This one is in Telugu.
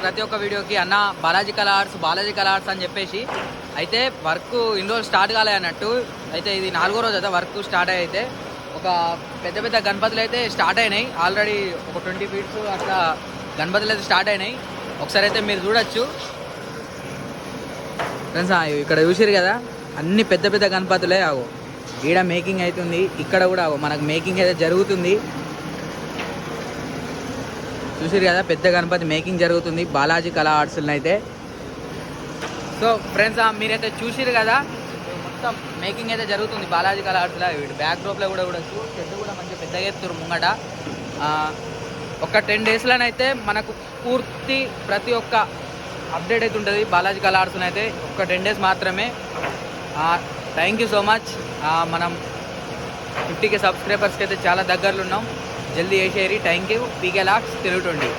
ప్రతి ఒక్క వీడియోకి అన్న బాలాజీ కలర్స్ అని చెప్పేసి అయితే వర్క్ ఇన్ని రోజులు స్టార్ట్ కాలే అన్నట్టు. అయితే ఇది 4వ రోజు అయితే వర్క్ స్టార్ట్ అయితే ఒక పెద్ద గణపతులు అయితే స్టార్ట్ అయినాయి. ఆల్రెడీ ఒక 20 ఫీట్స్ అట్లా గణపతులు అయితే స్టార్ట్ అయినాయి. ఒకసారి అయితే మీరు చూడొచ్చు ఫ్రెండ్స్. ఇక్కడ చూసిరు కదా అన్ని పెద్ద గణపతులే. ఆగో ఈడ మేకింగ్ అవుతుంది, ఇక్కడ కూడా మనకు మేకింగ్ అయితే జరుగుతుంది. చూసిరు కదా పెద్ద గణపతి మేకింగ్ జరుగుతుంది బాలాజీ కళా ఆర్ట్స్లో అయితే. సో ఫ్రెండ్స్ మీరైతే చూసిరు కదా మొత్తం మేకింగ్ అయితే జరుగుతుంది బాలాజీ కళా ఆర్ట్స్లో. వీడు బ్యాక్ డ్రాప్లో కూడా చెట్టు కూడా మంచిగా పెద్దగా ఎత్తురు ముంగట. ఒక 10 డేస్లోనైతే మనకు పూర్తి ప్రతి ఒక్క అప్డేట్ అయితే ఉంటుంది బాలాజీ కళా ఆర్ట్స్లో అయితే. ఒక 10 డేస్ మాత్రమే. Thank you so much. మనం 50K సబ్స్క్రైబర్స్కి అయితే చాలా దగ్గరలో ఉన్నాం. జల్దీ చేసేరి. Thank you. పీకే లాక్స్ తెలుగు 20.